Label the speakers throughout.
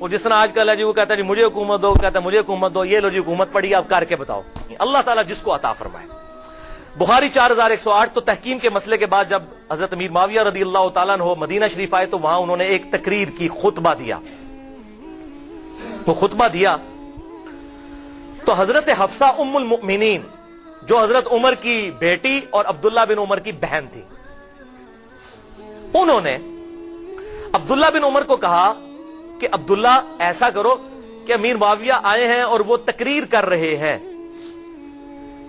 Speaker 1: وہ جس طرح آج کل ہے جی وہ کہتا ہے جی مجھے حکومت دو، کہتا ہے مجھے حکومت دو، یہ لو جی حکومت پڑی آپ کر کے بتاؤ. اللہ تعالیٰ جس کو عطا فرمائے. بخاری 4108. تو تحکیم کے مسئلے کے بعد جب حضرت امیر معاویہ رضی اللہ تعالیٰ عنہ مدینہ شریف آئے تو وہاں انہوں نے ایک تقریر کی، خطبہ دیا. وہ خطبہ دیا تو حضرت حفصہ ام المؤمنین جو حضرت عمر کی بیٹی اور عبداللہ بن عمر کی بہن تھی، انہوں نے عبداللہ بن عمر کو کہا کہ عبداللہ ایسا کرو کہ امیر معاویہ آئے ہیں اور وہ تقریر کر رہے ہیں،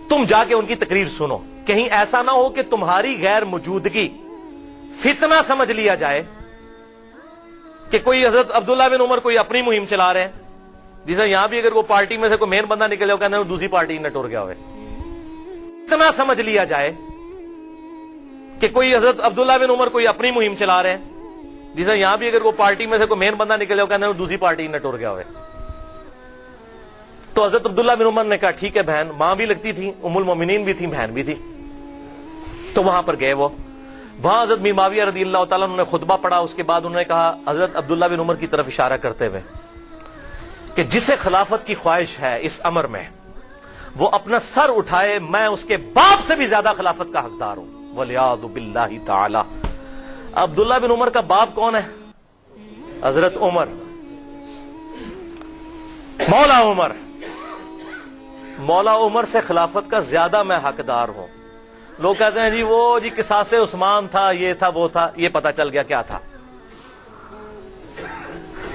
Speaker 1: تم جا کے ان کی تقریر سنو، کہیں ایسا نہ ہو کہ تمہاری غیر موجودگی فتنہ سمجھ لیا جائے کہ کوئی حضرت عبداللہ بن عمر کوئی اپنی مہم چلا رہے ہیں. جیسے یہاں بھی اگر وہ پارٹی میں سے کوئی مین بندہ نکلے ہو کہتے ہیں دوسری پارٹی نہ ٹر گیا ہوئے، اتنا سمجھ لیا جائے کہ کوئی حضرت عبداللہ بن عمر کوئی اپنی مہم چلا رہے ہیں. جیسے یہاں بھی اگر وہ پارٹی میں سے کوئی مین بندہ نکلے ہو کہتے ہیں دوسری پارٹی نہ ٹر گیا ہوئے. تو حضرت عبداللہ بن عمر نے کہا ٹھیک ہے، بہن ماں بھی لگتی تھی، ام المومنین بھی تھی، بہن بھی تھی. تو وہاں پر گئے، وہاں حضرت امیر معاویہ رضی اللہ تعالیٰ عنہ نے خطبہ پڑھا. اس کے بعد انہوں نے کہا حضرت عبداللہ بن عمر کی طرف اشارہ کرتے ہوئے کہ جسے خلافت کی خواہش ہے اس امر میں وہ اپنا سر اٹھائے، میں اس کے باپ سے بھی زیادہ خلافت کا حقدار ہوں. وَلِعَاذُ بِاللَّهِ تعالی. عبداللہ بن عمر کا باپ کون ہے؟ حضرت عمر، مولا عمر. مولا عمر سے خلافت کا زیادہ میں حقدار ہوں. لوگ کہتے ہیں جی وہ جی قصاص عثمان تھا، یہ تھا وہ تھا، یہ پتا چل گیا کیا تھا.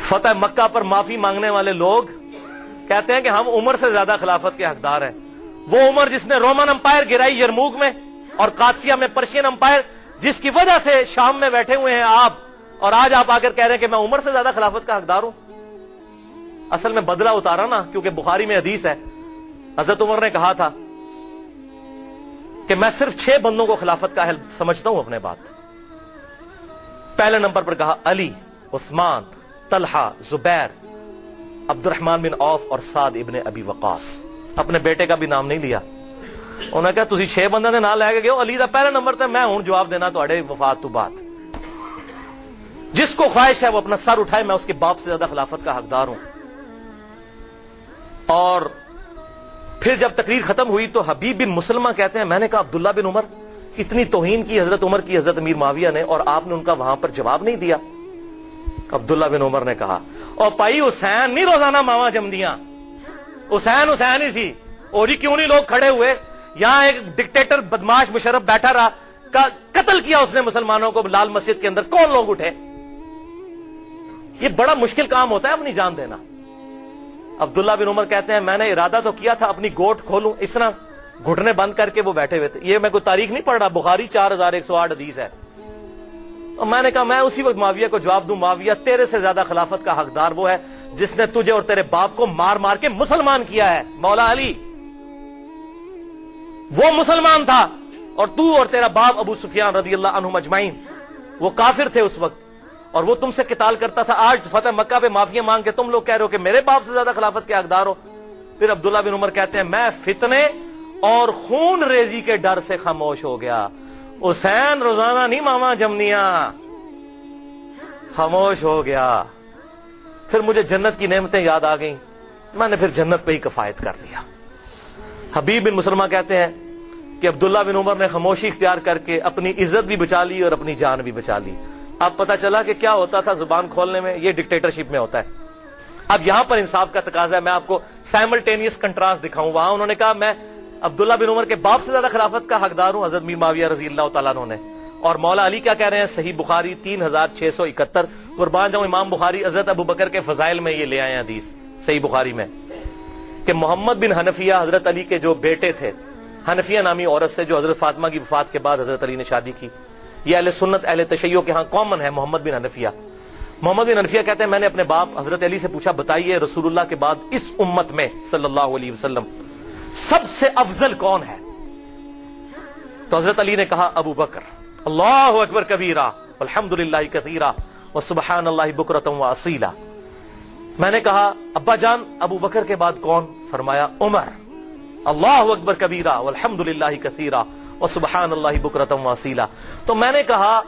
Speaker 1: فتح مکہ پر معافی مانگنے والے لوگ کہتے ہیں کہ ہم عمر سے زیادہ خلافت کے حقدار ہیں. وہ عمر جس نے رومن امپائر گرائی یرموک میں اور قادسیہ میں پرشین امپائر، جس کی وجہ سے شام میں بیٹھے ہوئے ہیں آپ، اور آج آپ آ کر کہہ رہے ہیں کہ میں عمر سے زیادہ خلافت کا حقدار ہوں. اصل میں بدلہ اتارا نا، کیونکہ بخاری میں حدیث ہے حضرت عمر نے کہا تھا کہ میں صرف 6 بندوں کو خلافت کا اہل سمجھتا ہوں اپنے بات. پہلے نمبر پر کہا علی، عثمان، طلحہ، زبیر، عبد الرحمن بن عوف اور سعد ابن ابی وقاص. اپنے بیٹے کا بھی نام نہیں لیا. انہوں نے کہا تسی 6 بندوں نے نام لے کے گئے ہو، علی دا پہلا نمبر تے میں ہوں جواب دینا تواڈے وفات تو بعد. جس کو خواہش ہے وہ اپنا سر اٹھائے، میں اس کے باپ سے زیادہ خلافت کا حقدار ہوں. اور پھر جب تقریر ختم ہوئی تو حبیب بن مسلمہ کہتے ہیں میں نے کہا عبداللہ بن عمر، اتنی توہین کی حضرت عمر کی حضرت امیر معاویہ نے اور آپ نے ان کا وہاں پر جواب نہیں دیا. عبداللہ بن عمر نے کہا اور پائی حسین نہیں روزانہ ماواں جمدیاں، حسین حسین ہی سی. اور جی کیوں نہیں لوگ کھڑے ہوئے؟ یہاں ایک ڈکٹیٹر بدماش مشرف بیٹھا رہا، قتل کیا اس نے مسلمانوں کو لال مسجد کے اندر، کون لوگ اٹھے؟ یہ بڑا مشکل کام ہوتا ہے اپنی جان دینا. عبداللہ بن عمر کہتے ہیں میں نے ارادہ تو کیا تھا اپنی گوٹ کھولوں، اس طرح گھٹنے بند کر کے وہ بیٹھے ہوئے تھے. یہ میں کوئی تاریخ نہیں پڑھ رہا، بخاری 4108 حدیث ہے. اور میں نے کہا میں اسی وقت معاویہ کو جواب دوں، معاویہ تیرے سے زیادہ خلافت کا حقدار وہ ہے جس نے تجھے اور تیرے باپ کو مار مار کے مسلمان کیا ہے. مولا علی وہ مسلمان تھا اور تو اور تیرا باپ ابو سفیان رضی اللہ عنہم اجمعین وہ کافر تھے اس وقت، اور وہ تم سے قتال کرتا تھا. آج فتح مکہ پہ معافیاں مانگ کے تم لوگ کہہ رہے ہو کہ میرے باپ سے زیادہ خلافت کے حقدار ہو. پھر عبداللہ بن عمر کہتے ہیں میں فتنے اور خون ریزی کے ڈر سے خاموش ہو گیا. حسین روزانہ نہیں ماما جمنیاں، خاموش ہو گیا. پھر مجھے جنت کی نعمتیں یاد آ گئیں، میں نے پھر جنت پہ ہی کفایت کر لیا. حبیب بن مسلمہ کہتے ہیں کہ عبداللہ بن عمر نے خاموشی اختیار کر کے اپنی عزت بھی بچا لی اور اپنی جان بھی بچا لی. اب پتہ چلا کہ کیا ہوتا تھا زبان کھولنے میں، یہ ڈکٹیٹرشپ میں ہوتا ہے. اب یہاں پر انصاف کا تقاضا ہے، میں آپ کو سائملٹینیس کنٹراسٹ دکھاؤں. وہاں انہوں نے کہا میں عبداللہ بن عمر کے باپ سے زیادہ خلافت کا حقدار ہوں، حضرت امیر معاویہ رضی اللہ تعالیٰ عنہ نے. اور مولا علی کیا کہہ رہے ہیں؟ صحیح بخاری 3671. قربان جاؤں امام بخاری حضرت ابو بکر کے فضائل میں یہ لے آئے ہیں حدیث صحیح بخاری میں کہ محمد بن حنفیہ حضرت علی کے جو بیٹے تھے، حنفیہ نامی عورت سے جو حضرت فاطمہ کی وفات کے بعد حضرت علی نے شادی کی. یہ اہل سنت اہل تشیع کے ہاں کامن ہے. محمد بن حنفیہ کہتے ہیں میں نے اپنے باپ حضرت علی سے پوچھا بتائیے رسول اللہ کے بعد اس امت میں صلی اللہ علیہ وسلم سب سے افضل کون ہے؟ تو حضرت علی نے کہا ابو بکر. اللہ اکبر کبیرہ والحمدللہ کثیرہ وسبحان اللہ بکرۃ واصیلا. میں نے کہا ابا جان ابو بکر کے بعد کون؟ فرمایا عمر. اللہ اکبر کبیرہ والحمدللہ کثیرہ وسبحان اللہ بکرۃ واصیلا. تو میں نے کہا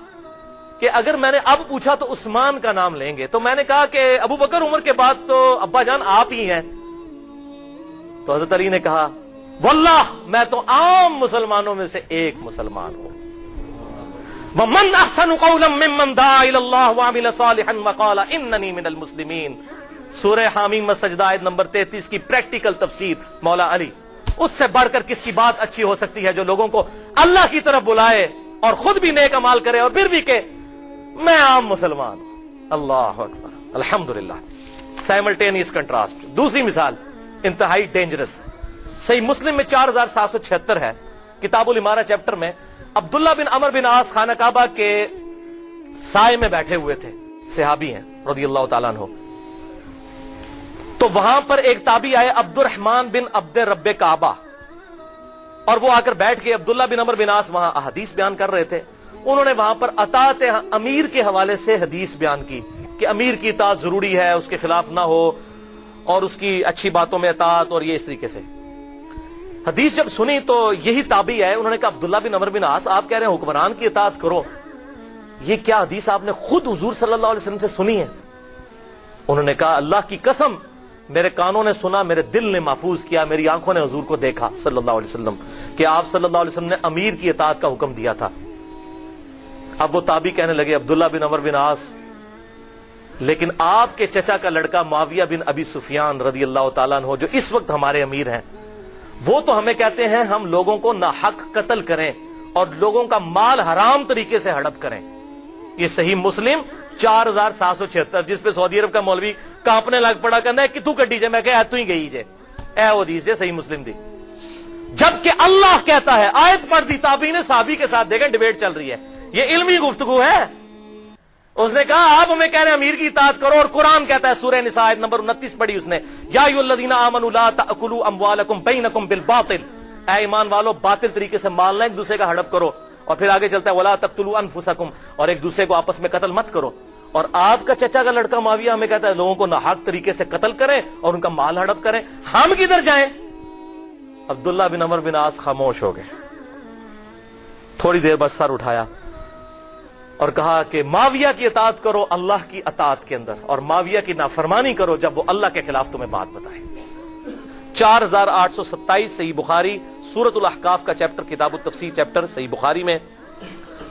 Speaker 1: کہ اگر میں نے اب پوچھا تو عثمان کا نام لیں گے، تو میں نے کہا کہ ابو بکر عمر کے بعد تو ابا جان آپ ہی ہیں. تو حضرت علی نے کہا واللہ میں تو عام مسلمانوں میں سے ایک مسلمان ہوں. وَمَنْ أَحْسَنُ قَوْلًا مِّمَّنْ دَعَا إِلَى اللَّهِ وَعَمِلَ صَالِحًا وَقَالَ إِنَّنِي مِنَ الْمُسْلِمِينَ. سورہ حامیم السجدہ آیت نمبر 33 کی پریکٹیکل تفسیر مولا علی. اس سے بڑھ کر کس کی بات اچھی ہو سکتی ہے جو لوگوں کو اللہ کی طرف بلائے اور خود بھی نیک اعمال کرے اور پھر بھی کہ میں عام مسلمان ہوں. اللہ اکبر، الحمدللہ. Simultaneous contrast. دوسری مثال انتہائی ڈینجرس. صحیح مسلم میں 4776 ہے، کتاب الامارہ چیپٹر میں عبداللہ بن عمر بن عاص خانہ کعبہ کے سائے میں بیٹھے ہوئے تھے، صحابی ہیں رضی اللہ تعالیٰ عنہ. تو وہاں پر ایک تابعی آئے عبد الرحمن بن عبد رب کعبہ، اور وہ آ کر بیٹھ کے عبداللہ بن عمر بن عاص وہاں حدیث بیان کر رہے تھے. انہوں نے وہاں پر اطاعت امیر کے حوالے سے حدیث بیان کی کہ امیر کی اطاعت ضروری ہے، اس کے خلاف نہ ہو اور اس کی اچھی باتوں میں اطاعت، اور یہ اس طریقے سے. حدیث جب سنی تو یہی تابعی ہے، انہوں نے کہا عبداللہ بن عمر بن عاص آپ کہہ رہے ہیں حکمران کی اطاعت کرو، یہ کیا حدیث آپ نے خود حضور صلی اللہ علیہ وسلم سے سنی ہے؟ انہوں نے کہا اللہ کی قسم میرے کانوں نے سنا، میرے دل نے محفوظ کیا، میری آنکھوں نے حضور کو دیکھا صلی اللہ علیہ وسلم کہ آپ صلی اللہ علیہ وسلم نے امیر کی اطاعت کا حکم دیا تھا. اب وہ تابعی کہنے لگے عبداللہ بن عمر بن عاص، لیکن آپ کے چچا کا لڑکا معاویہ بن ابی سفیان رضی اللہ تعالیٰ عنہ جو اس وقت ہمارے امیر ہیں، وہ تو ہمیں کہتے ہیں ہم لوگوں کو ناحق قتل کریں اور لوگوں کا مال حرام طریقے سے ہڑپ کریں. یہ صحیح مسلم 4776 جس پہ سعودی عرب کا مولوی کانپنے لگ پڑا کہنا ہے کہ تو کٹی جائے، میں کہا تو ہی گئی جے اے حدیث جے صحیح مسلم دی. جبکہ اللہ کہتا ہے، آیت پڑھ دی تابعی نے صحابی کے ساتھ، دیکھیں ڈیبیٹ چل رہی ہے، یہ علمی گفتگو ہے. اس نے کہا آپ ہمیں کہہ رہے ہیں امیر کی اطاعت کرو، اور قرآن کہتا ہے سورہ نساء آیت نمبر 29 پڑھی اس نے، یا ایھا الذین آمنوا لا تأکلوا اموالکم بینکم بالباطل. اے ایمان والو باطل طریقے سے مال نہ ایک دوسرے کا ہڑپ کرو. اور پھر آگے چلتا ہے ولا تقتلوا انفسکم، اور ایک دوسرے کو آپس میں قتل مت کرو. اور آپ کا چچا کا لڑکا معاویہ ہمیں کہتا ہے لوگوں کو ناحق طریقے سے قتل کریں اور ان کا مال ہڑپ کریں، ہم کدھر جائیں؟ عبداللہ بن عمر بن عاص خاموش ہو گئے. تھوڑی دیر بعد سر اٹھایا اور کہا کہ معاویہ کی اطاعت کرو اللہ کی اطاعت کے اندر، اور معاویہ کی نافرمانی کرو جب وہ اللہ کے خلاف تمہیں بات بتائے. 4827 صحیح بخاری سورۃ الاحقاف کا چیپٹر، کتاب التفسیر چیپٹر صحیح بخاری میں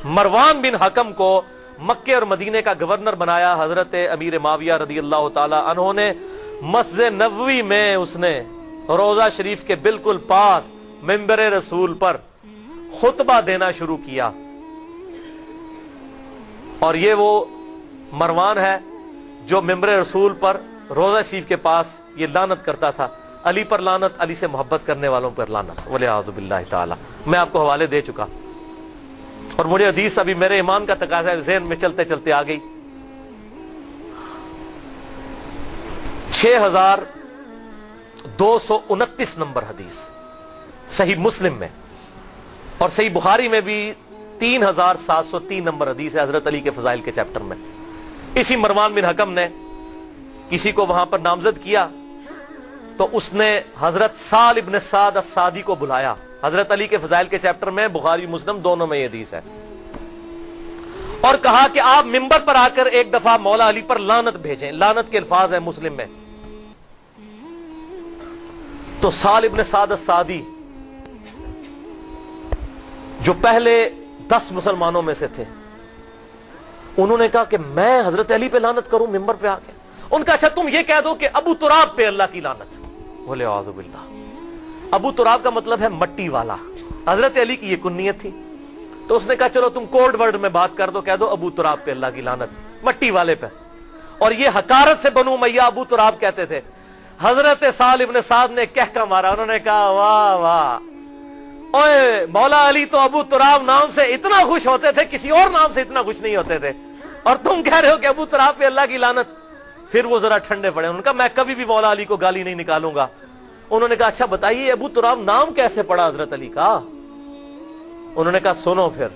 Speaker 1: مروان بن حکم کو مکے اور مدینے کا گورنر بنایا حضرت امیر معاویہ رضی اللہ تعالی عنہ نے. مسجد نبوی میں اس نے روضہ شریف کے بالکل پاس منبر رسول پر خطبہ دینا شروع کیا. اور یہ وہ مروان ہے جو منبر رسول پر روضہ شریف کے پاس یہ لعنت کرتا تھا، علی پر لعنت، علی سے محبت کرنے والوں پر لعنت، والعیاذ باللہ تعالی. میں آپ کو حوالے دے چکا، اور مجھے حدیث ابھی میرے ایمان کا تقاضا ہے ذہن میں چلتے چلتے آ گئی. 6229 نمبر حدیث صحیح مسلم میں، اور صحیح بخاری میں بھی 3703 نمبر حدیث ہے حضرت علی کے فضائل کے چیپٹر میں. اسی مروان بن حکم نے کسی کو وہاں پر نامزد کیا تو اس نے حضرت سال ابن سعد السعدی کو بلایا. حضرت علی کے فضائل کے چیپٹر میں بخاری مسلم دونوں میں یہ حدیث ہے، اور کہا کہ آپ منبر پر آ کر ایک دفعہ مولا علی پر لعنت بھیجیں. لعنت کے الفاظ ہیں مسلم میں. تو سال ابن سعد السعدی جو پہلے 10 مسلمانوں میں سے تھے، انہوں نے کہا کہ میں حضرت علی پہ لعنت کروں ممبر پہ آ کے؟ ان کا اچھا تم یہ کہہ دو کہ ابو تراب پہ اللہ کی لعنت. بولے اعوذ باللہ. ابو تراب کا مطلب ہے مٹی والا، حضرت علی کی یہ کنیت تھی. تو اس نے کہا چلو تم کوڈ ورڈ میں بات کر دو، کہہ دو ابو تراب پہ اللہ کی لعنت، مٹی والے پہ. اور یہ حقارت سے بنو امیہ ابو تراب کہتے تھے. حضرت سال ابن سعد نے کہہ مارا، انہوں نے کہا واہ واہ، اوے مولا علی تو ابو تراب نام سے اتنا خوش ہوتے تھے، کسی اور نام سے اتنا خوش نہیں ہوتے تھے، اور تم کہہ رہے ہو کہ ابو تراب پہ اللہ کی لعنت. پھر وہ ذرا ٹھنڈے پڑے، انہوں نے کہا میں کبھی بھی مولا علی کو گالی نہیں نکالوں گا. انہوں نے کہا اچھا بتائیے ابو تراب نام کیسے پڑا حضرت علی کا؟ انہوں نے کہا سنو. پھر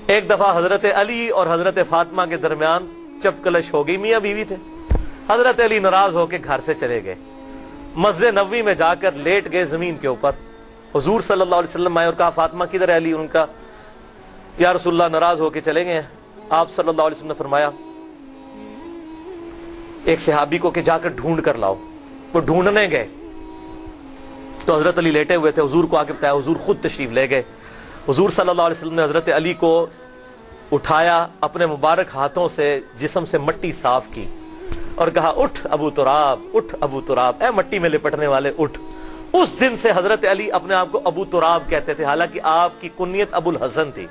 Speaker 1: ایک دفعہ حضرت علی اور حضرت فاطمہ کے درمیان چپکلش ہو گئی، میاں بیوی تھے. حضرت علی ناراض ہو کے گھر سے چلے گئے، مسجد نبوی میں جا کر لیٹ گئے زمین کے اوپر. حضور صلی اللہ علیہ وسلم آئے اور کہا فاطمہ کدھر ہے علی؟ ان کا یا رسول اللہ ناراض ہو کے چلے گئے ہیں. آپ صلی اللہ علیہ وسلم نے فرمایا ایک صحابی کو کہ جا کر ڈھونڈ کر لاؤ. وہ ڈھونڈنے گئے تو حضرت علی لیٹے ہوئے تھے. حضور کو آ کے بتایا, حضور خود تشریف لے گئے. حضور صلی اللہ علیہ وسلم نے حضرت علی کو اٹھایا, اپنے مبارک ہاتھوں سے جسم سے مٹی صاف کی اور کہا اٹھ ابو تراب, اٹھ ابو تراب, اے مٹی میں لپٹنے والے اٹھ. اس دن سے حضرت علی اپنے آپ کو ابو تراب کہتے تھے, حالانکہ آپ کی کنیت ابو الحسن تھی.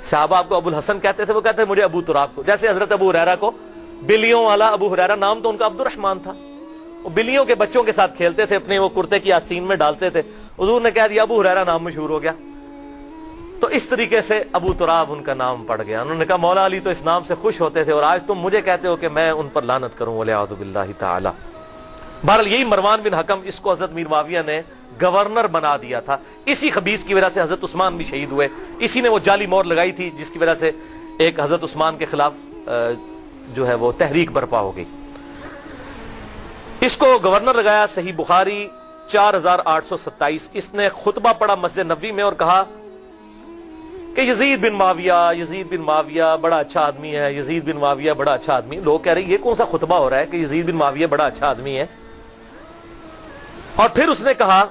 Speaker 1: صحابہ آپ کو ابو الحسن کہتے تھے, وہ کہتے ہیں مجھے ابو تراب کو. جیسے حضرت ابو ہریرہ کو بلیوں والا ابو ہریرہ, نام تو ان کا عبد الرحمن تھا, وہ بلیوں کے بچوں کے ساتھ کھیلتے تھے, اپنے وہ کرتے کی آستین میں ڈالتے تھے. حضور نے کہہ دیا ابو ہریرہ نام مشہور ہو گیا. تو اس طریقے سے ابو تراب ان کا نام پڑ گیا. انہوں نے کہا مولا علی تو اس نام سے خوش ہوتے تھے اور آج تم مجھے کہتے ہو کہ میں ان پر لعنت کروں, والعیاذ باللہ تعالی. بہرحال یہی مروان بن حکم, اس کو حضرت میر معاویہ نے گورنر بنا دیا تھا. اسی خبیث کی وجہ سے حضرت عثمان بھی شہید ہوئے. اسی نے وہ جعلی مور لگائی تھی جس کی وجہ سے ایک حضرت عثمان کے خلاف جو ہے وہ تحریک برپا ہو گئی. اس کو گورنر لگایا. صحیح بخاری 4827. اس نے خطبہ پڑھا مسجد نبوی میں اور کہا کہ یزید بن معاویہ بڑا اچھا آدمی ہے, یزید بن معاویہ بڑا اچھا آدمی. لوگ کہہ رہے ہیں یہ کون سا خطبہ ہو رہا ہے کہ یزید بن معاویہ بڑا اچھا آدمی ہے. اور پھر اس نے کہا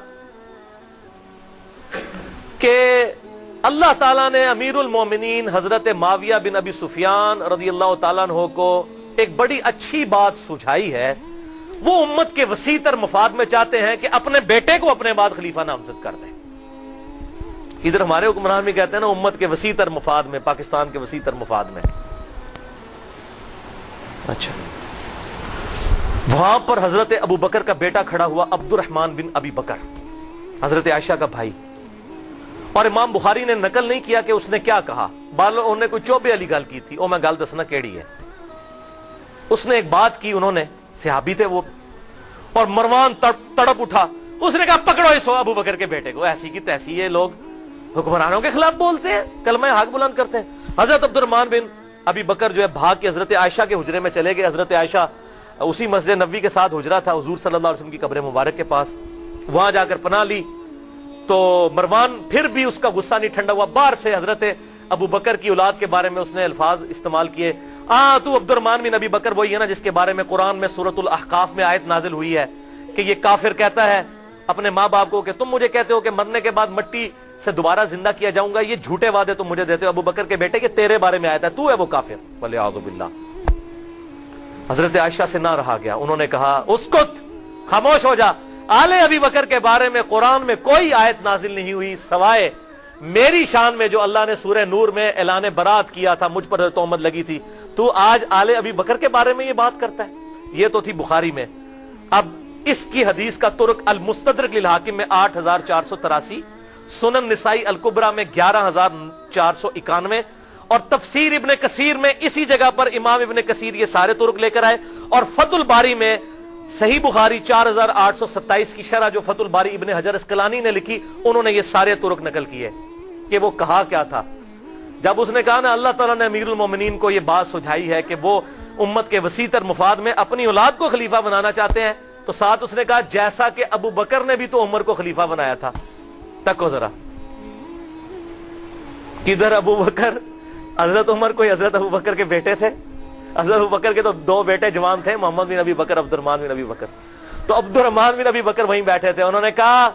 Speaker 1: کہ اللہ تعالیٰ نے امیر المومنین حضرت معاویہ بن ابی سفیان رضی اللہ تعالیٰ عنہ کو ایک بڑی اچھی بات سجھائی ہے. وہ امت کے وسیع تر مفاد میں چاہتے ہیں کہ اپنے بیٹے کو اپنے بعد خلیفہ نامزد کر دیں. ادھر ہمارے حکمران بھی کہتے ہیں نا امت کے وسیع تر مفاد میں, پاکستان کے وسیع تر مفاد میں. اچھا, وہاں پر حضرت ابو بکر کا بیٹا کھڑا ہوا, عبد الرحمن بن ابی بکر, حضرت عائشہ کا بھائی. اور امام بخاری نے نقل نہیں کیا کہ اس نے کیا کہا, انہوں نے کوئی چوبے والی گل کی تھی. او میں گل دسنا کیڑی ہے. اس نے ایک بات کی, انہوں نے صحابی تھے وہ, اور مروان تڑپ اٹھا. اس نے کہا پکڑو اس ابو بکر کے بیٹے کو. ایسی کی تیسی یہ لوگ حکمرانوں کے خلاف بولتے ہیں, کلمہ حق بلند کرتے ہیں. حضرت عبد الرحمن بن ابی بکر جو ہے بھاگ کے حضرت عائشہ کے حجرے میں چلے گئے. حضرت عائشہ اسی مسجد نبوی کے ساتھ حجرہ تھا حضور صلی اللہ علیہ وسلم کی قبر مبارک کے پاس, وہاں جا کر پناہ لی. تو مروان پھر بھی اس کا غصہ نہیں ٹھنڈا ہوا. باہر سے حضرت ابو بکر کی اولاد کے بارے میں اس نے الفاظ استعمال کیے. تو عبد الرحمن بن ابی بکر وہی ہے نا جس کے بارے میں قرآن میں سورۃ الاحقاف میں آیت نازل ہوئی ہے کہ یہ کافر کہتا ہے اپنے ماں باپ کو کہ تم مجھے کہتے ہو کہ مرنے کے بعد مٹی سے دوبارہ زندہ کیا جاؤں گا, یہ جھوٹے وعدے تم مجھے دیتے ہو. ابو بکر کے بیٹے کہ تیرے بارے میں آیت ہے, تو ہے وہ کافر, والعیاذ باللہ. حضرت عائشہ سے نہ رہا گیا, انہوں نے کہا اسکت, خاموش ہو جا. آل ابی بکر کے بارے میں قرآن میں کوئی آیت نازل نہیں ہوئی سوائے میری شان میں جو اللہ نے سورہ نور میں اعلان برات کیا تھا, مجھ پر تہمت لگی تھی. تو آج آل ابی بکر کے بارے میں یہ بات کرتا ہے. یہ تو تھی بخاری میں. اب اس کی حدیث کا ترک المستدرک للحاکم میں 8483, سنن نسائی الکبریٰ میں 11491, اور تفسیر ابن کثیر میں اسی جگہ پر امام ابن کثیر یہ سارے ترک لے کر آئے. اور فتح الباری میں صحیح بخاری 4827 کی شرح جو فتح الباری ابن حجر اسقلانی نے لکھی, انہوں نے یہ سارے ترک نقل کیے کہ وہ کہا کیا تھا. جب اس نے کہا نا اللہ تعالیٰ نے امیر المومنین کو یہ بات سجھائی ہے کہ وہ امت کے وسیع تر مفاد میں اپنی اولاد کو خلیفہ بنانا چاہتے ہیں, تو ساتھ اس نے کہا جیسا کہ ابو بکر نے بھی تو عمر کو خلیفہ بنایا تھا. تکو ذرا, کدھر ابو بکر, حضرت عمر کوئی حضرت ابو بکر کے بیٹے تھے؟ حضرت ابو بکر کے تو 2 بیٹے جوان تھے, محمد بن ابی بکر, عبد الرحمن بن ابی بکر. تو عبد الرحمن بن ابی بکر وہیں بیٹھے تھے. انہوں نے کہا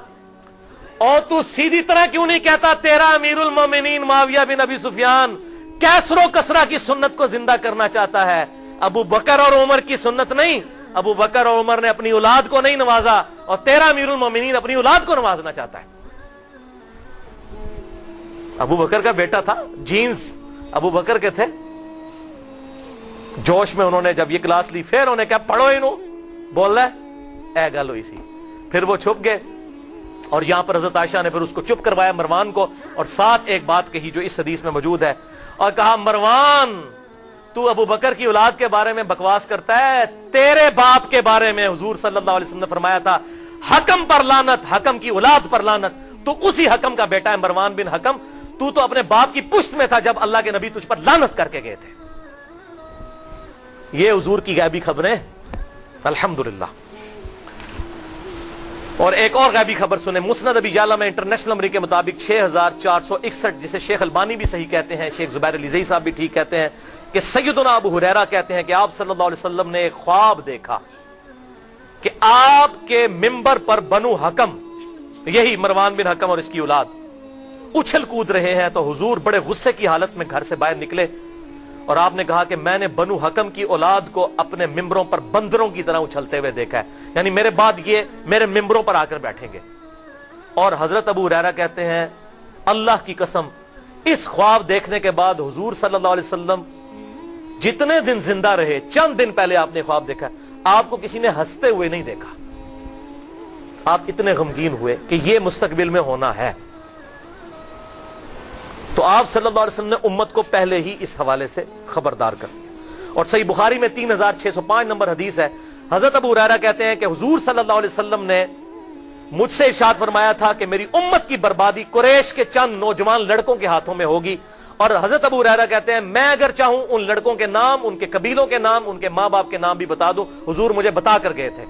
Speaker 1: او تو سیدھی طرح کیوں نہیں کہتا تیرا امیر المومنین معاویہ بن ابی سفیان کیسر و کسرہ کی سنت کو زندہ کرنا چاہتا ہے, ابو بکر اور عمر کی سنت نہیں. ابو بکر اور عمر نے اپنی اولاد کو نہیں نوازا, اور تیرا امیر المومنین اپنی اولاد کو نوازنا چاہتا ہے. ابو بکر کا بیٹا تھا, جینز ابو بکر کے تھے. جوش میں انہوں نے جب یہ کلاس لی, پھر انہوں نے کہا پڑھو انہوں, بول رہا ہے اے گل ہوئی سی. پھر وہ چھپ گئے, اور یہاں پر حضرت عائشہ نے پھر اس کو چپ کروایا مروان کو, اور ساتھ ایک بات کہی جو اس حدیث میں موجود ہے, اور کہا مروان تو ابو بکر کی اولاد کے بارے میں بکواس کرتا ہے, تیرے باپ کے بارے میں حضور صلی اللہ علیہ وسلم نے فرمایا تھا حکم پر لعنت, حکم کی اولاد پر لعنت. تو اسی حکم کا بیٹا ہے مروان بن حکم. تو اپنے باپ کی پشت میں تھا جب اللہ کے نبی تجھ پر لعنت کر کے گئے تھے. یہ حضور کی غیبی خبریں, الحمدللہ. اور ایک اور غیبی خبر سنیں، مسند ابی یعلا میں انٹرنیشنل نمبر کے مطابق 6461، جسے شیخ البانی بھی صحیح کہتے ہیں، شیخ زبیر علیزئی صاحب بھی ٹھیک کہتے ہیں، کہ سیدنا ابو ہریرہ کہتے ہیں کہ آپ صلی اللہ علیہ وسلم نے ایک خواب دیکھا کہ آپ کے منبر پر بنو حکم، یہی مروان بن حکم اور اس کی اولاد، اچھل کود رہے ہیں، تو حضور بڑے غصے کی حالت میں گھر سے باہر نکلے اور آپ نے کہا کہ میں نے بنو حکم کی اولاد کو اپنے ممبروں پر بندروں کی طرح اچھلتے ہوئے دیکھا ہے، یعنی میرے بعد یہ میرے ممبروں پر آ کر بیٹھیں گے۔ اور حضرت ابو ہریرہ کہتے ہیں اللہ کی قسم اس خواب دیکھنے کے بعد حضور صلی اللہ علیہ وسلم جتنے دن زندہ رہے، چند دن پہلے آپ نے خواب دیکھا، آپ کو کسی نے ہنستے ہوئے نہیں دیکھا، آپ اتنے غمگین ہوئے کہ یہ مستقبل میں ہونا ہے۔ تو آپ صلی اللہ علیہ وسلم نے امت کو پہلے ہی اس حوالے سے خبردار کر دیا۔ اور صحیح بخاری میں 3605 نمبر حدیث ہے، حضرت ابو ہریرہ کہتے ہیں کہ حضور صلی اللہ علیہ وسلم نے مجھ سے ارشاد فرمایا تھا کہ میری امت کی بربادی قریش کے چند نوجوان لڑکوں کے ہاتھوں میں ہوگی، اور حضرت ابو ہریرہ کہتے ہیں میں اگر چاہوں ان لڑکوں کے نام، ان کے قبیلوں کے نام، ان کے ماں باپ کے نام بھی بتا دوں، حضور مجھے بتا کر گئے تھے۔